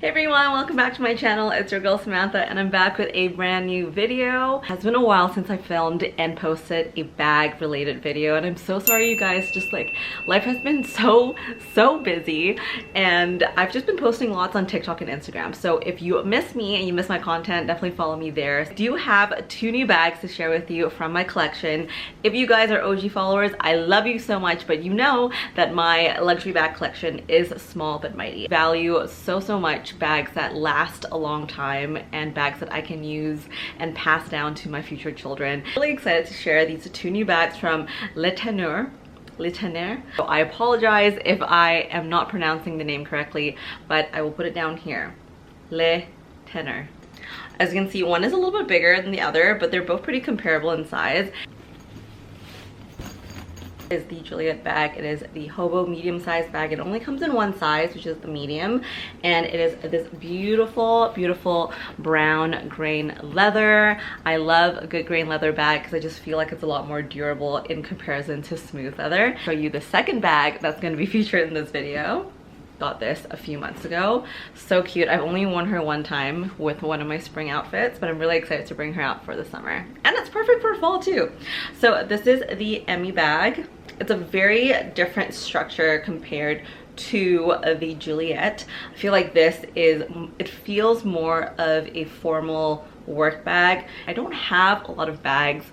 Hey everyone, welcome back to my channel. It's your girl Samantha and I'm back with a brand new video. It has been a while since I filmed and posted a bag related video and I'm so sorry you guys, just like life has been so busy and I've just been posting lots on TikTok and Instagram. So if you miss me and you miss my content, definitely follow me there. I do have 2 new bags to share with you from my collection. If you guys are OG followers, I love you so much, but you know that my luxury bag collection is small but mighty. I value so much bags that last a long time and bags that I can use and pass down to my future children. I'm really excited to share these 2 new bags from Tanneur. So I apologize if I am not pronouncing the name correctly, but I will put it down here. Tanneur. As you can see, one is a little bit bigger than the other, but they're both pretty comparable in size. Is the Juliette bag. It is the hobo medium-sized bag. It only comes in one size, which is the medium, and it is this beautiful brown grain leather. I love a good grain leather bag because I just feel like it's a lot more durable in comparison to smooth leather. I'll show you the second bag that's going to be featured in this video. Got this a few months ago. So cute. I've only worn her one time with one of my spring outfits, but I'm really excited to bring her out for the summer. And it's perfect for fall too. So this is the Emie bag. It's a very different structure compared to the Juliette. I feel like it feels more of a formal work bag. I don't have a lot of bags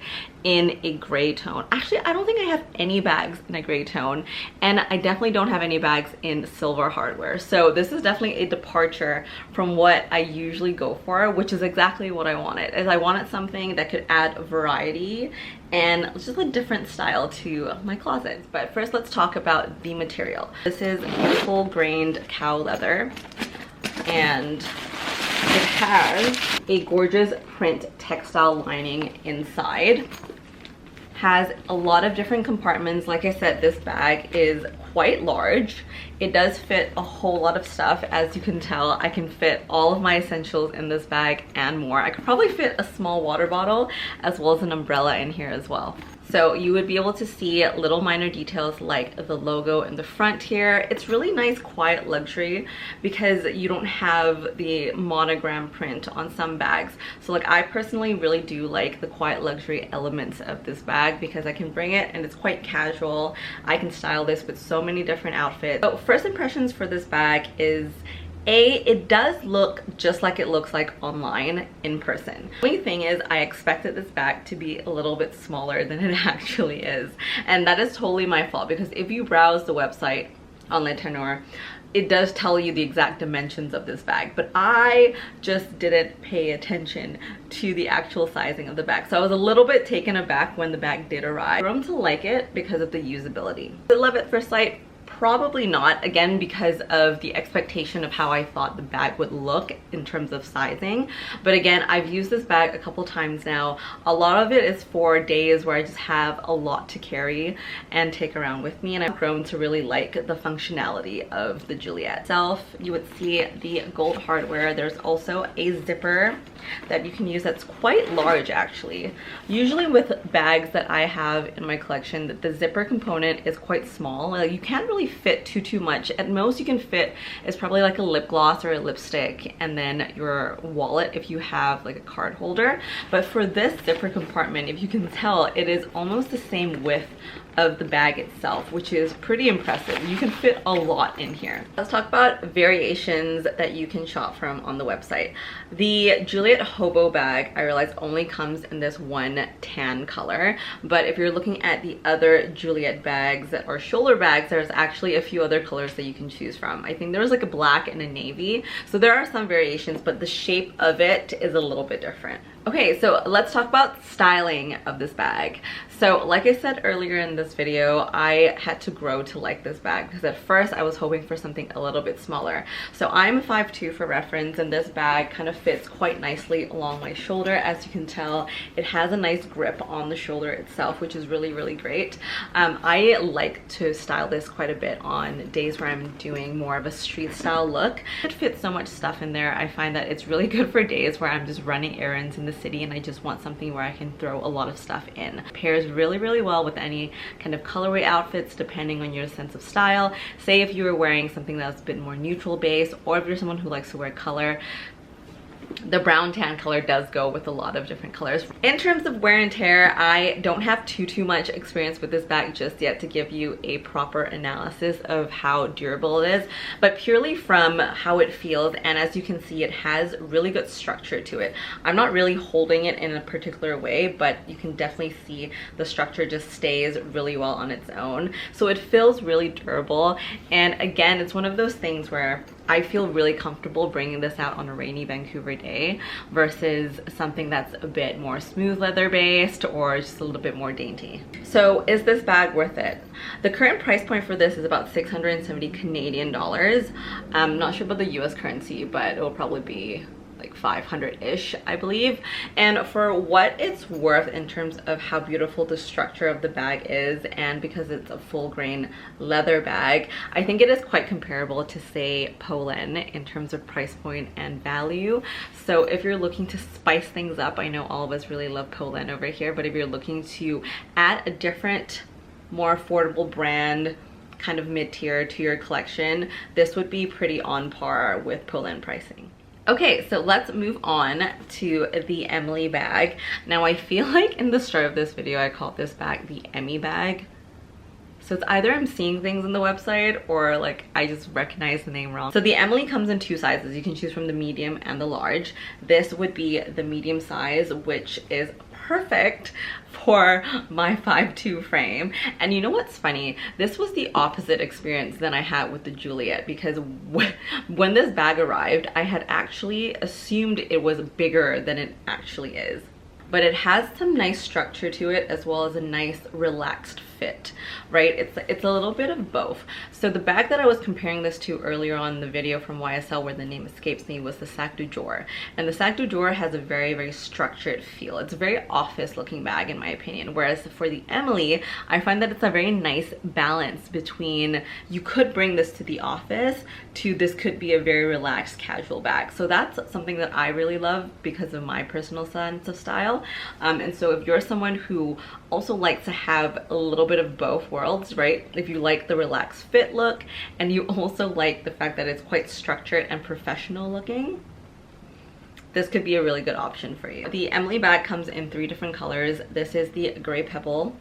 in a gray tone. Actually, I don't think I have any bags in a gray tone, and I definitely don't have any bags in silver hardware. So this is definitely a departure from what I usually go for, which is exactly what I wanted. I wanted something that could add variety and just a different style to my closet. But first, let's talk about the material. This is beautiful grained cow leather, and it has a gorgeous print textile lining inside. Has a lot of different compartments. Like I said, this bag is quite large. It does fit a whole lot of stuff. As you can tell, I can fit all of my essentials in this bag and more. I could probably fit a small water bottle as well as an umbrella in here as well. So you would be able to see little minor details like the logo in the front here. It's really nice, quiet luxury because you don't have the monogram print on some bags. So like I personally really do like the quiet luxury elements of this bag because I can bring it and it's quite casual. I can style this with so many different outfits. So first impressions for this bag is it does look just like it looks like online in person. The only thing is I expected this bag to be a little bit smaller than it actually is, and that is totally my fault because if you browse the website on Tanneur, it does tell you the exact dimensions of this bag, but I just didn't pay attention to the actual sizing of the bag. So I was a little bit taken aback when the bag did arrive. I've grown to like it because of the usability. I love it first sight. Probably not, again, because of the expectation of how I thought the bag would look in terms of sizing. But again, I've used this bag a couple times now. A lot of it is for days where I just have a lot to carry and take around with me, and I've grown to really like the functionality of the Juliette itself. You would see the gold hardware. There's also a zipper that you can use that's quite large actually. Usually with bags that I have in my collection, the zipper component is quite small. You can't really fit too much. At most you can fit is probably like a lip gloss or a lipstick and then your wallet if you have like a card holder. But for this zipper compartment, if you can tell, it is almost the same width of the bag itself, which is pretty impressive. You can fit a lot in here. Let's talk about variations that you can shop from on the website. The Juliette Hobo bag, I realize, only comes in this one tan color, but if you're looking at the other Juliette bags that are shoulder bags, there's actually a few other colors that you can choose from. I think there's like a black and a navy, so there are some variations, but the shape of it is a little bit different. Okay, so let's talk about styling of this bag. So like I said earlier in this video, I had to grow to like this bag because at first I was hoping for something a little bit smaller. So I'm 5'2" for reference, and this bag kind of fits quite nicely along my shoulder. As you can tell, it has a nice grip on the shoulder itself, which is really great. I like to style this quite a bit on days where I'm doing more of a street style look. It fits so much stuff in there. I find that it's really good for days where I'm just running errands in the the city and I just want something where I can throw a lot of stuff in. Pairs really, really well with any kind of colorway outfits depending on your sense of style. Say if you were wearing something that's a bit more neutral base, or if you're someone who likes to wear color, the brown tan color does go with a lot of different colors. In terms of wear and tear, I don't have too much experience with this bag just yet to give you a proper analysis of how durable it is, but purely from how it feels, and as you can see, it has really good structure to it. I'm not really holding it in a particular way, but you can definitely see the structure just stays really well on its own. So it feels really durable, and again, it's one of those things where I feel really comfortable bringing this out on a rainy Vancouver day versus something that's a bit more smooth leather based or just a little bit more dainty. So is this bag worth it? The current price point for this is about 670 Canadian dollars. I'm not sure about the US currency, but it will probably be like 500-ish, I believe. And for what it's worth in terms of how beautiful the structure of the bag is, and because it's a full grain leather bag, I think it is quite comparable to, say, Pollen in terms of price point and value. So if you're looking to spice things up, I know all of us really love Pollen over here, but if you're looking to add a different, more affordable brand, kind of mid-tier to your collection, this would be pretty on par with Pollen pricing. Okay, so let's move on to the Emie bag. Now I feel like in the start of this video I called this bag the Emie bag. So it's either I'm seeing things on the website or like I just recognize the name wrong. So the Emie comes in two sizes. You can choose from the medium and the large. This would be the medium size, which is perfect for my 5'2" frame. And you know what's funny? This was the opposite experience than I had with the Juliette, because when this bag arrived, I had actually assumed it was bigger than it actually is. But it has some nice structure to it as well as a nice relaxed fit, right? It's a little bit of both. So the bag that I was comparing this to earlier on in the video from YSL, where the name escapes me, was the Sac du Jour. And the Sac du Jour has a very, very structured feel. It's a very office looking bag in my opinion. Whereas for the Emie, I find that it's a very nice balance between, you could bring this to the office, to this could be a very relaxed casual bag. So that's something that I really love because of my personal sense of style. And so if you're someone who also likes to have a little bit of both worlds, right? If you like the relaxed fit look and you also like the fact that it's quite structured and professional looking, this could be a really good option for you. The Emie bag comes in 3 different colors. This is the gray pebble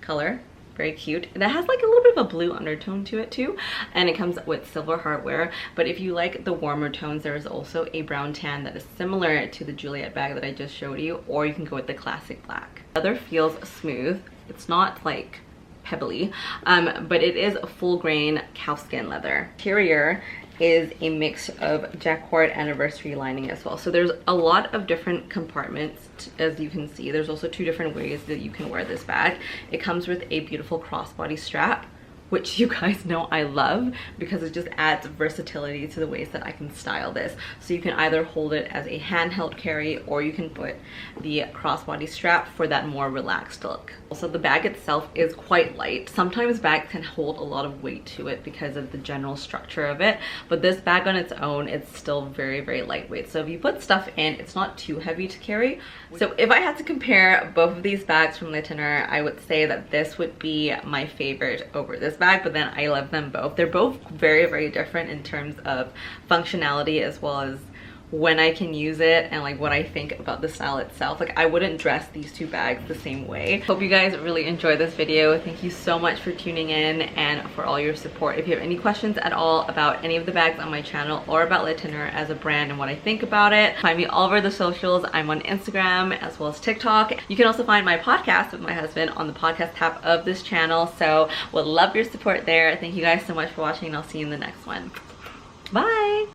color. Very cute. That has like a little bit of a blue undertone to it too, and it comes with silver hardware. But if you like the warmer tones, there is also a brown tan that is similar to the Juliette bag that I just showed you, or you can go with the classic black. The leather feels smooth. It's not like pebbly, but it is a full grain cowskin leather. Interior is a mix of jacquard anniversary lining as well. So there's a lot of different compartments, as you can see. There's also 2 different ways that you can wear this bag. It comes with a beautiful crossbody strap, which you guys know I love because it just adds versatility to the ways that I can style this. So you can either hold it as a handheld carry, or you can put the crossbody strap for that more relaxed look. Also, the bag itself is quite light. Sometimes bags can hold a lot of weight to it because of the general structure of it, but this bag on its own, it's still very, very lightweight. So if you put stuff in, it's not too heavy to carry. So if I had to compare both of these bags from Tanneur, I would say that this would be my favorite over this bag, but then I love them both. They're both very, very different in terms of functionality as well as when I can use it and like what I think about the style itself. Like I wouldn't dress these 2 bags the same way. Hope you guys really enjoyed this video. Thank you so much for tuning in and for all your support. If you have any questions at all about any of the bags on my channel or about Tanneur as a brand and what I think about it, find me all over the socials. I'm on Instagram as well as TikTok. You can also find my podcast with my husband on the podcast tab of this channel. So would love your support there. Thank you guys so much for watching, and I'll see you in the next one. Bye.